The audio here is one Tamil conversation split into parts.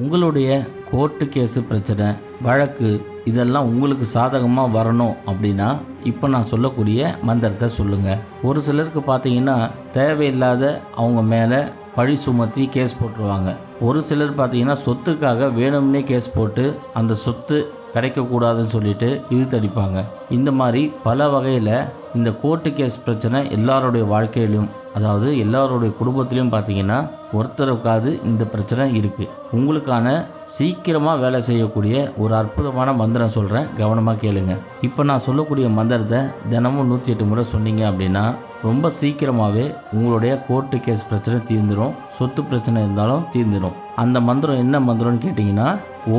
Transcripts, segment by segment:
உங்களுடைய கோர்ட்டு கேஸு பிரச்சனை, வழக்கு இதெல்லாம் உங்களுக்கு சாதகமாக வரணும் அப்படின்னா இப்போ நான் சொல்லக்கூடிய மந்திரத்தை சொல்லுங்கள். ஒரு சிலருக்கு பார்த்தீங்கன்னா தேவையில்லாத அவங்க மேலே பழி சுமத்தி கேஸ் போட்டுருவாங்க. ஒரு சிலர் பார்த்தீங்கன்னா சொத்துக்காக வேணும்னே கேஸ் போட்டு அந்த சொத்து கிடைக்கக்கூடாதுன்னு சொல்லிட்டு இழுத்தடிப்பாங்க. இந்த மாதிரி பல வகையில் இந்த கோர்ட்டு கேஸ் பிரச்சனை எல்லாருடைய வாழ்க்கையிலும், அதாவது எல்லாருடைய குடும்பத்திலையும் பார்த்தீங்கன்னா ஒருத்தருக்காவது இந்த பிரச்சனை இருக்குது. உங்களுக்கான சீக்கிரமாக வேலை செய்யக்கூடிய ஒரு அற்புதமான மந்திரம் சொல்கிறேன், கவனமாக கேளுங்க. இப்போ நான் சொல்லக்கூடிய மந்திரத்தை தினமும் 108 முறை சொன்னீங்க அப்படின்னா ரொம்ப சீக்கிரமாகவே உங்களுடைய கோர்ட்டு கேஸ் பிரச்சனை தீர்ந்துடும். சொத்து பிரச்சனை இருந்தாலும் தீர்ந்துடும். அந்த மந்திரம் என்ன மந்திரம்னு கேட்டிங்கன்னா,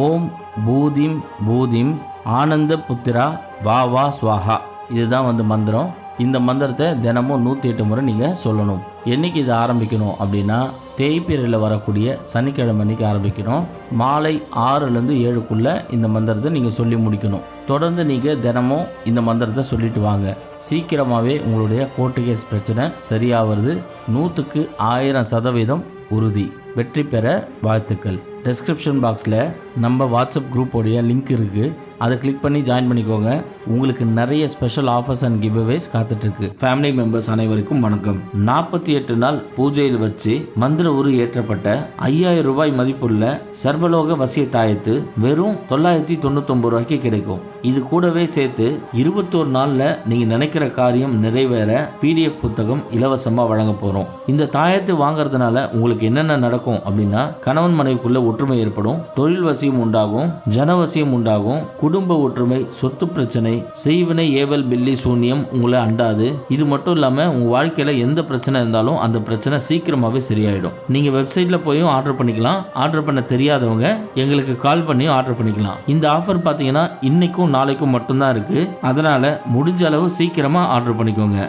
ஓம் பூதிம் பூதிம் ஆனந்த புத்திரா வா வா ஸ்வாஹா. இதுதான் மந்திரம். இந்த மந்திரத்தை தினமும் 108 முறை நீங்கள் சொல்லணும். என்றைக்கு இதை ஆரம்பிக்கணும் அப்படின்னா, தேய்பிறையில் வரக்கூடிய சனிக்கிழமை அன்றைக்கி ஆரம்பிக்கணும். மாலை 6லேருந்து 7க்குள்ளே இந்த மந்திரத்தை நீங்கள் சொல்லி முடிக்கணும். தொடர்ந்து நீங்கள் தினமும் இந்த மந்திரத்தை சொல்லிட்டு வாங்க. சீக்கிரமாகவே உங்களுடைய கோர்ட்டு கேஸ் பிரச்சனை சரியாகிறது. 100க்கு 1000% உறுதி. வெற்றி பெற வாழ்த்துக்கள். டிஸ்கிரிப்ஷன் பாக்ஸில் நம்ம வாட்ஸ்அப் குரூப்போடைய லிங்க் இருக்குது. அதை கிளிக் பண்ணி ஜாயின் பண்ணிக்கோங்க. உங்களுக்கு நிறைய ஸ்பெஷல் ஆஃபர்ஸ் அண்ட் கிவ்அவேஸ் காத்துட்ருக்கு. ஃபேமிலி மெம்பர்ஸ் அனைவருக்கும் வணக்கம். 48 நாள் பூஜையில் வச்சு மந்திர உரு ஏற்றப்பட்ட 5000 ரூபாய் மதிப்புள்ள சர்வலோக வசிய தாயத்து வெறும் 999 ரூபாய்க்கு கிடைக்கும். இது கூடவே சேர்த்து 21 நாளில் நீங்கள் நினைக்கிற காரியம் நிறைவேற PDF புத்தகம் இலவசமாக வழங்க போகிறோம். இந்த தாயத்து வாங்குறதுனால உங்களுக்கு என்னென்ன நடக்கும் அப்படின்னா, கணவன் மனைவிக்குள்ள ஒற்றுமை ஏற்படும், தொழில் வசியம் உண்டாகும், ஜனவசியம் உண்டாகும், குடும்ப ஒற்றுமை, சொத்து பிரச்சனை, செய்வினை ஏவல் பில்லி சூன்யம் உங்களை அண்டாது. இது மட்டும் இல்லாமல் உங்கள் வாழ்க்கையில் எந்த பிரச்சனை இருந்தாலும் அந்த பிரச்சனை சீக்கிரமாகவே சரியாயிடும். நீங்கள் வெப்சைட்டில் போயும் ஆர்டர் பண்ணிக்கலாம். ஆர்டர் பண்ண தெரியாதவங்க எங்களுக்கு கால் பண்ணியும் ஆர்டர் பண்ணிக்கலாம். இந்த ஆஃபர் பார்த்தீங்கன்னா இன்னைக்கும் நாளைக்கும் மட்டும்தான் இருக்குது. அதனால் முடிஞ்ச அளவு சீக்கிரமாக ஆர்டர் பண்ணிக்கோங்க.